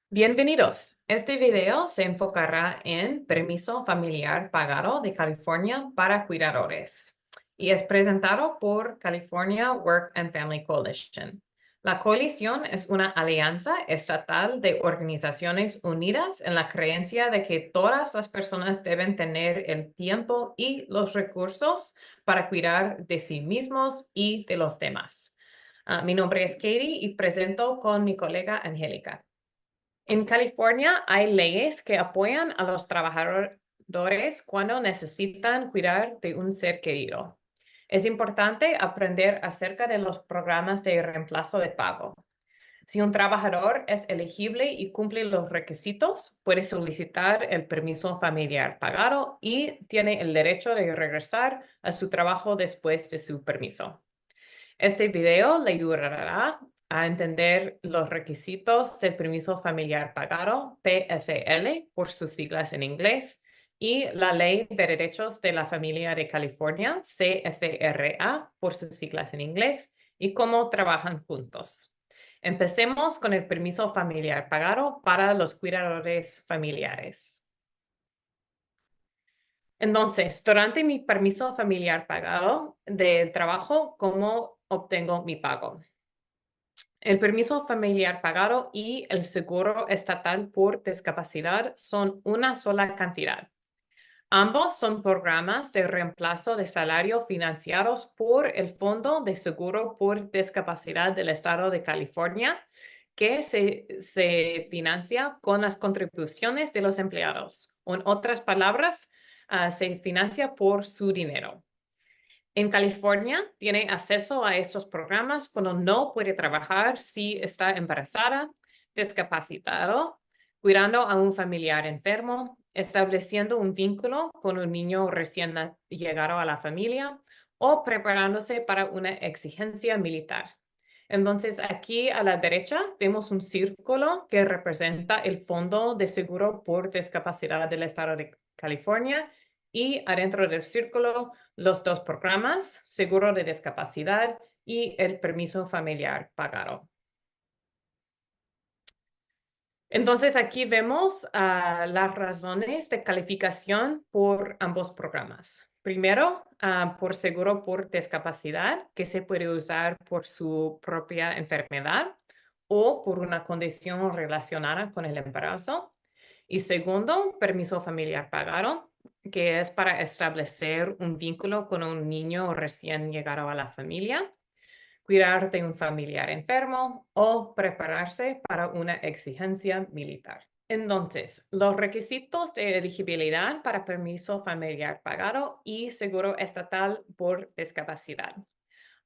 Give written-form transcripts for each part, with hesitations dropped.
Bienvenidos. Este video se enfocará en permiso familiar pagado de California para cuidadores y es presentado por California Work and Family Coalition. La coalición es una alianza estatal de organizaciones unidas en la creencia de que todas las personas deben tener el tiempo y los recursos para cuidar de sí mismos y de los demás. Mi nombre es Katie y presento con mi colega Angélica. En California hay leyes que apoyan a los trabajadores cuando necesitan cuidar de un ser querido. Es importante aprender acerca de los programas de reemplazo de pago. Si un trabajador es elegible y cumple los requisitos, puede solicitar el permiso familiar pagado y tiene el derecho de regresar a su trabajo después de su permiso. Este video le ayudará a entender los requisitos del permiso familiar pagado, PFL, por sus siglas en inglés, y la Ley de Derechos de la Familia de California, CFRA, por sus siglas en inglés, y cómo trabajan juntos. Empecemos con el permiso familiar pagado para los cuidadores familiares. Entonces, durante mi permiso familiar pagado del trabajo, ¿cómo obtengo mi pago? El permiso familiar pagado y el seguro estatal por discapacidad son una sola cantidad. Ambos son programas de reemplazo de salario financiados por el Fondo de Seguro por Discapacidad del Estado de California, que se financia con las contribuciones de los empleados. En otras palabras, se financia por su dinero. En California, tiene acceso a estos programas cuando no puede trabajar si está embarazada, discapacitado, cuidando a un familiar enfermo, estableciendo un vínculo con un niño recién llegado a la familia o preparándose para una exigencia militar. Entonces, aquí a la derecha vemos un círculo que representa el Fondo de Seguro por Discapacidad del Estado de California y adentro del círculo los dos programas, seguro de discapacidad y el permiso familiar pagado. Entonces, aquí vemos las razones de calificación por ambos programas. Primero, por seguro por discapacidad, que se puede usar por su propia enfermedad o por una condición relacionada con el embarazo. Y segundo, permiso familiar pagado, que es para establecer un vínculo con un niño recién llegado a la familia, cuidar de un familiar enfermo o prepararse para una exigencia militar. Entonces, los requisitos de elegibilidad para permiso familiar pagado y seguro estatal por discapacidad.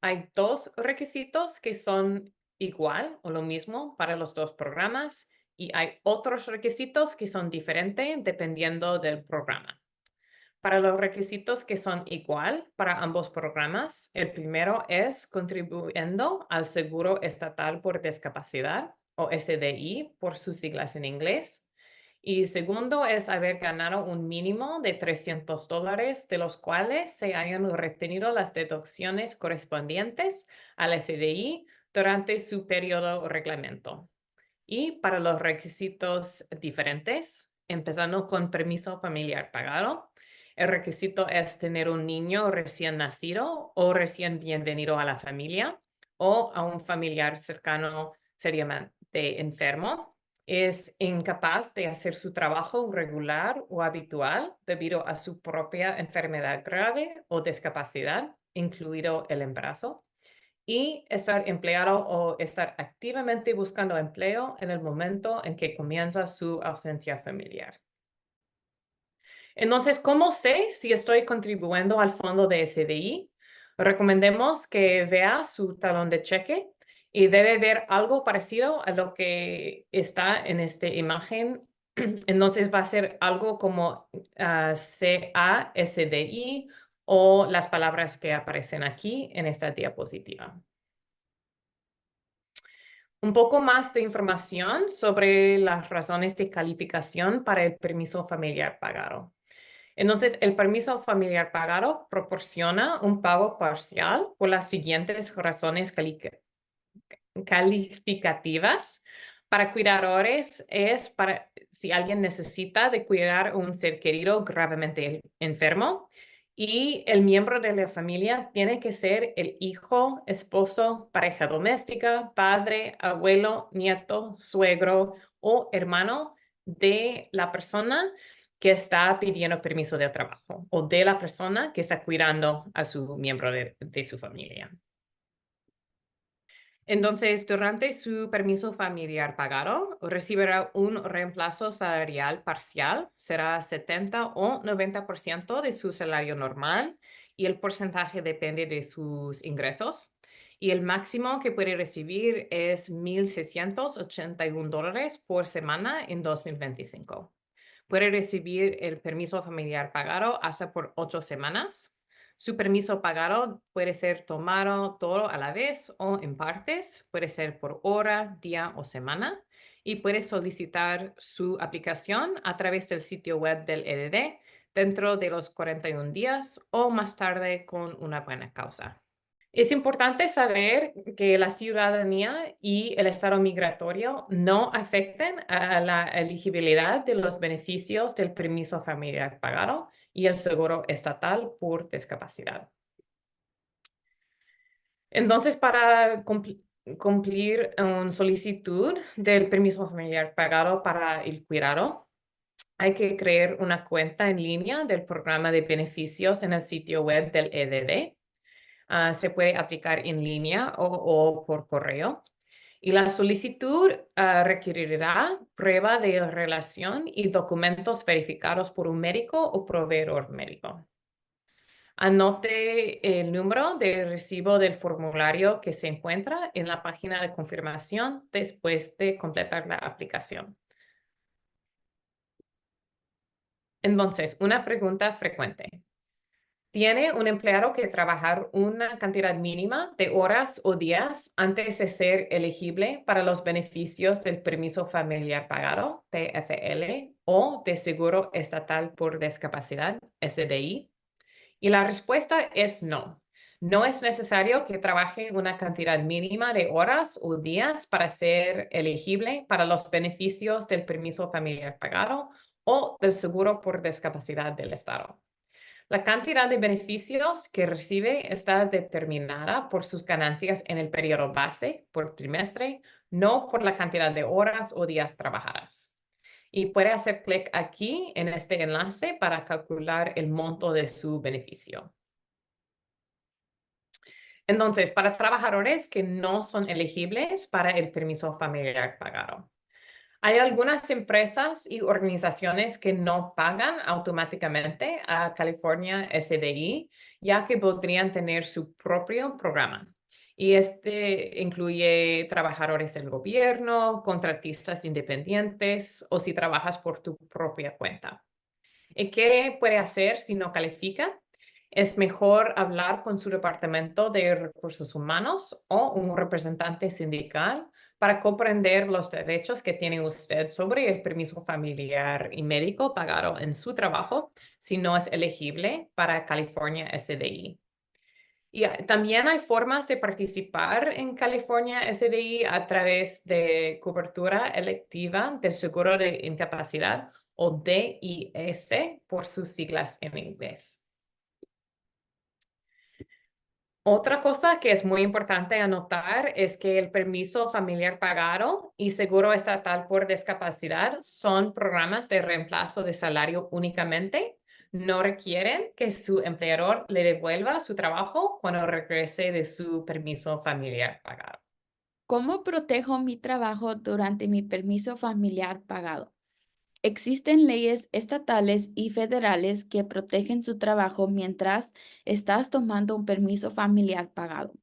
Hay dos requisitos que son igual o lo mismo para los dos programas y hay otros requisitos que son diferentes dependiendo del programa. Para los requisitos que son igual para ambos programas, el primero es contribuyendo al Seguro Estatal por Discapacidad o SDI por sus siglas en inglés. Y segundo es haber ganado un mínimo de $300, de los cuales se hayan retenido las deducciones correspondientes al SDI durante su periodo o reglamento. Y para los requisitos diferentes, empezando con permiso familiar pagado, el requisito es tener un niño recién nacido o recién bienvenido a la familia o a un familiar cercano seriamente enfermo. Es incapaz de hacer su trabajo regular o habitual debido a su propia enfermedad grave o discapacidad, incluido el embarazo y estar empleado o estar activamente buscando empleo en el momento en que comienza su ausencia familiar. Entonces, ¿cómo sé si estoy contribuyendo al fondo de SDI? Recomendemos que vea su talón de cheque y debe ver algo parecido a lo que está en esta imagen. Entonces va a ser algo como CASDI o las palabras que aparecen aquí en esta diapositiva. Un poco más de información sobre las razones de calificación para el permiso familiar pagado. Entonces, el permiso familiar pagado proporciona un pago parcial por las siguientes razones calificativas. Para cuidadores es para si alguien necesita de cuidar a un ser querido gravemente enfermo y el miembro de la familia tiene que ser el hijo, esposo, pareja doméstica, padre, abuelo, nieto, suegro o hermano de la persona que está pidiendo permiso de trabajo o de la persona que está cuidando a su miembro de su familia. Entonces, durante su permiso familiar pagado, recibirá un reemplazo salarial parcial, será 70 o 90% de su salario normal y el porcentaje depende de sus ingresos. Y el máximo que puede recibir es $1,681 por semana en 2025. Puede recibir el permiso familiar pagado hasta por 8 semanas. Su permiso pagado puede ser tomado todo a la vez o en partes, puede ser por hora, día o semana, y puede solicitar su aplicación a través del sitio web del EDD dentro de los 41 días o más tarde con una buena causa. Es importante saber que la ciudadanía y el estado migratorio no afecten a la elegibilidad de los beneficios del permiso familiar pagado y el seguro estatal por discapacidad. Entonces, para cumplir una solicitud del permiso familiar pagado para el cuidado, hay que crear una cuenta en línea del programa de beneficios en el sitio web del EDD. Se puede aplicar en línea o por correo. Y la solicitud requerirá prueba de relación y documentos verificados por un médico o proveedor médico. Anote el número de recibo del formulario que se encuentra en la página de confirmación después de completar la aplicación. Entonces, una pregunta frecuente. ¿Tiene un empleado que trabajar una cantidad mínima de horas o días antes de ser elegible para los beneficios del permiso familiar pagado, PFL, o de seguro estatal por discapacidad, SDI? Y la respuesta es no. No es necesario que trabaje una cantidad mínima de horas o días para ser elegible para los beneficios del permiso familiar pagado o del seguro por discapacidad del Estado. La cantidad de beneficios que recibe está determinada por sus ganancias en el periodo base por trimestre, no por la cantidad de horas o días trabajadas. Y puede hacer clic aquí en este enlace para calcular el monto de su beneficio. Entonces, para trabajadores que no son elegibles para el permiso familiar pagado. Hay algunas empresas y organizaciones que no pagan automáticamente a California SDI, ya que podrían tener su propio programa. Y este incluye trabajadores del gobierno, contratistas independientes o si trabajas por tu propia cuenta. ¿Y qué puede hacer si no califica? Es mejor hablar con su departamento de recursos humanos o un representante sindical para comprender los derechos que tiene usted sobre el permiso familiar y médico pagado en su trabajo si no es elegible para California SDI. Y también hay formas de participar en California SDI a través de cobertura electiva del seguro de incapacidad o DIS por sus siglas en inglés. Otra cosa que es muy importante anotar es que el permiso familiar pagado y seguro estatal por discapacidad son programas de reemplazo de salario únicamente. No requieren que su empleador le devuelva su trabajo cuando regrese de su permiso familiar pagado. ¿Cómo protejo mi trabajo durante mi permiso familiar pagado? Existen leyes estatales y federales que protegen su trabajo mientras estás tomando un permiso familiar pagado.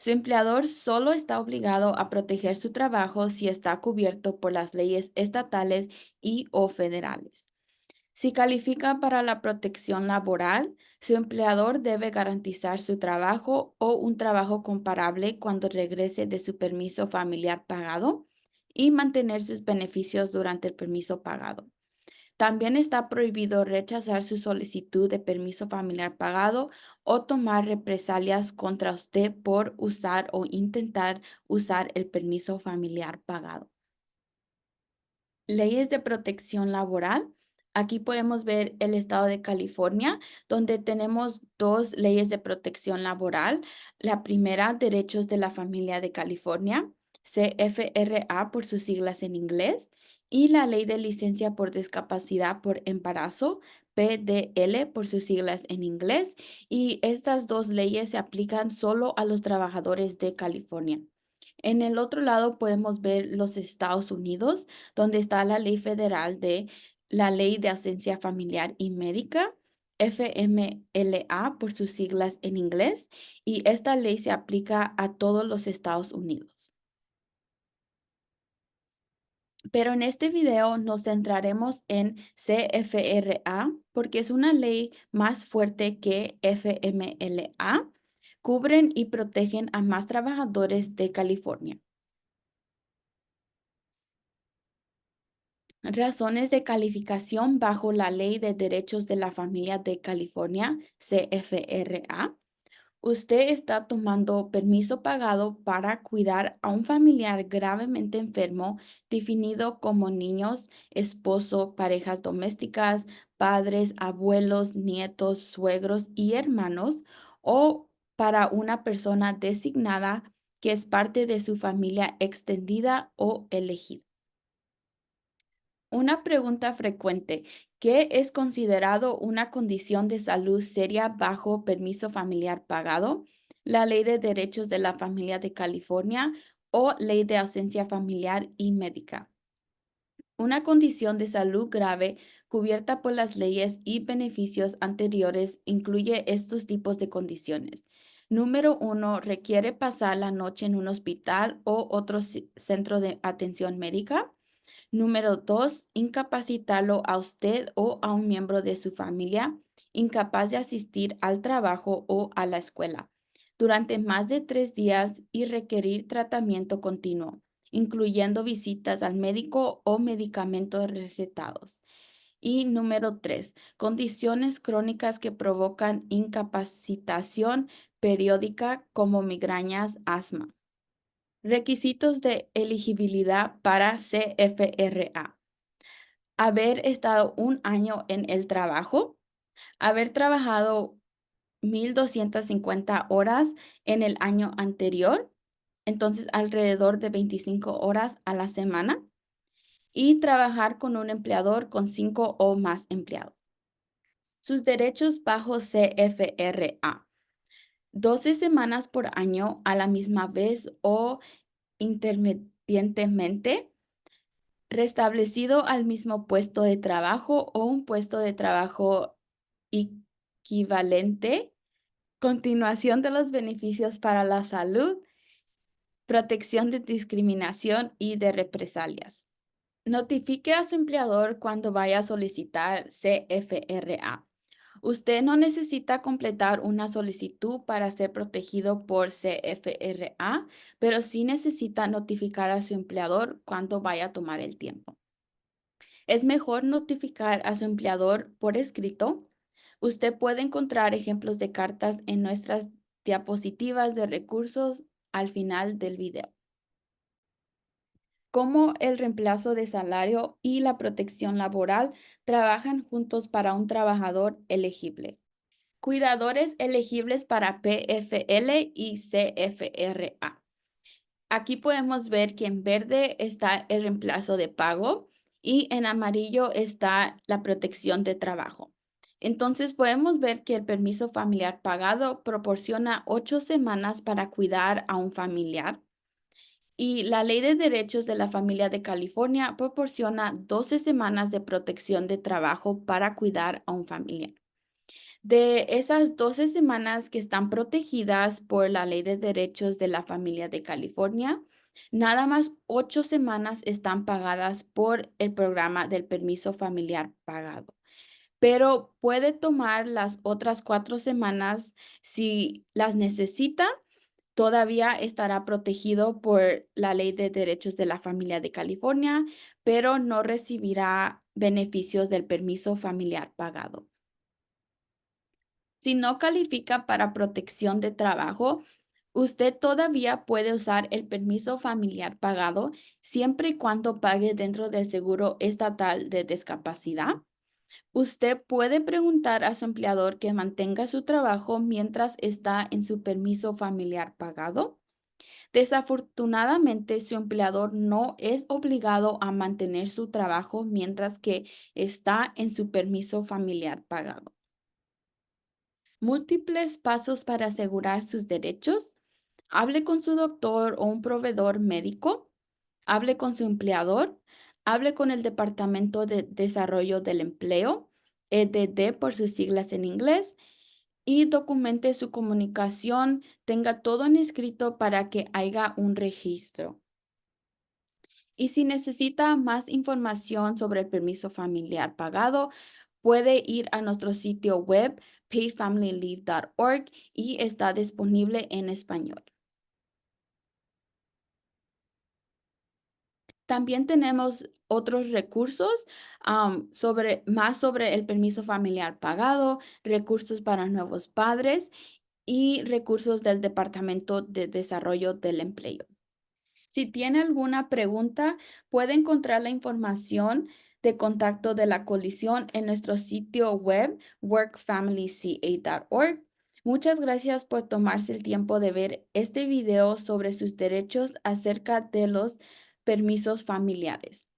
Su empleador solo está obligado a proteger su trabajo si está cubierto por las leyes estatales y o federales. Si califica para la protección laboral, su empleador debe garantizar su trabajo o un trabajo comparable cuando regrese de su permiso familiar pagado y mantener sus beneficios durante el permiso pagado. También está prohibido rechazar su solicitud de permiso familiar pagado o tomar represalias contra usted por usar o intentar usar el permiso familiar pagado. Leyes de protección laboral. Aquí podemos ver el estado de California, donde tenemos dos leyes de protección laboral. La primera, Derechos de la Familia de California, CFRA por sus siglas en inglés, y la Ley de Licencia por Discapacidad por Embarazo, PDL por sus siglas en inglés. Y estas dos leyes se aplican solo a los trabajadores de California. En el otro lado podemos ver los Estados Unidos, donde está la ley federal de la Ley de Ausencia Familiar y Médica, FMLA por sus siglas en inglés, y esta ley se aplica a todos los Estados Unidos. Pero en este video nos centraremos en CFRA porque es una ley más fuerte que FMLA. Cubren y protegen a más trabajadores de California. Razones de calificación bajo la Ley de Derechos de la Familia de California, CFRA. Usted está tomando permiso pagado para cuidar a un familiar gravemente enfermo, definido como niños, esposo, parejas domésticas, padres, abuelos, nietos, suegros y hermanos, o para una persona designada que es parte de su familia extendida o elegida. Una pregunta frecuente: ¿qué es considerado una condición de salud seria bajo permiso familiar pagado? La Ley de Derechos de la Familia de California o Ley de Ausencia Familiar y Médica. Una condición de salud grave cubierta por las leyes y beneficios anteriores incluye estos tipos de condiciones. Número 1, requiere pasar la noche en un hospital o otro centro de atención médica. Número 2, incapacitarlo a usted o a un miembro de su familia incapaz de asistir al trabajo o a la escuela durante más de 3 días y requerir tratamiento continuo, incluyendo visitas al médico o medicamentos recetados. Y número 3, condiciones crónicas que provocan incapacitación periódica como migrañas, asma. Requisitos de elegibilidad para CFRA: haber estado un año en el trabajo, haber trabajado 1,250 horas en el año anterior, entonces alrededor de 25 horas a la semana, y trabajar con un empleador con 5 o más empleados. Sus derechos bajo CFRA: 12 semanas por año a la misma vez o intermitentemente, restablecido al mismo puesto de trabajo o un puesto de trabajo equivalente, continuación de los beneficios para la salud, protección de discriminación y de represalias. Notifique a su empleador cuando vaya a solicitar CFRA. Usted no necesita completar una solicitud para ser protegido por CFRA, pero sí necesita notificar a su empleador cuando vaya a tomar el tiempo. Es mejor notificar a su empleador por escrito. Usted puede encontrar ejemplos de cartas en nuestras diapositivas de recursos al final del video. Cómo el reemplazo de salario y la protección laboral trabajan juntos para un trabajador elegible. Cuidadores elegibles para PFL y CFRA. Aquí podemos ver que en verde está el reemplazo de pago y en amarillo está la protección de trabajo. Entonces podemos ver que el permiso familiar pagado proporciona 8 semanas para cuidar a un familiar. Y la Ley de Derechos de la Familia de California proporciona 12 semanas de protección de trabajo para cuidar a un familiar. De esas 12 semanas que están protegidas por la Ley de Derechos de la Familia de California, nada más 8 semanas están pagadas por el programa del permiso familiar pagado. Pero puede tomar las otras 4 semanas si las necesita. Todavía estará protegido por la Ley de Derechos de la Familia de California, pero no recibirá beneficios del permiso familiar pagado. Si no califica para protección de trabajo, Usted todavía puede usar el permiso familiar pagado siempre y cuando pague dentro del seguro estatal de discapacidad. Usted puede preguntar a su empleador que mantenga su trabajo mientras está en su permiso familiar pagado. Desafortunadamente, su empleador no es obligado a mantener su trabajo mientras que está en su permiso familiar pagado. Múltiples pasos para asegurar sus derechos. Hable con su doctor o un proveedor médico. Hable con su empleador. Hable con el Departamento de Desarrollo del Empleo, EDD por sus siglas en inglés, y documente su comunicación, tenga todo en escrito para que haya un registro. Y si necesita más información sobre el permiso familiar pagado, puede ir a nuestro sitio web paidfamilyleave.org y está disponible en español. También tenemos otros recursos sobre el permiso familiar pagado, recursos para nuevos padres y recursos del Departamento de Desarrollo del Empleo. Si tiene alguna pregunta, puede encontrar la información de contacto de la coalición en nuestro sitio web workfamilyca.org. Muchas gracias por tomarse el tiempo de ver este video sobre sus derechos acerca de los permisos familiares.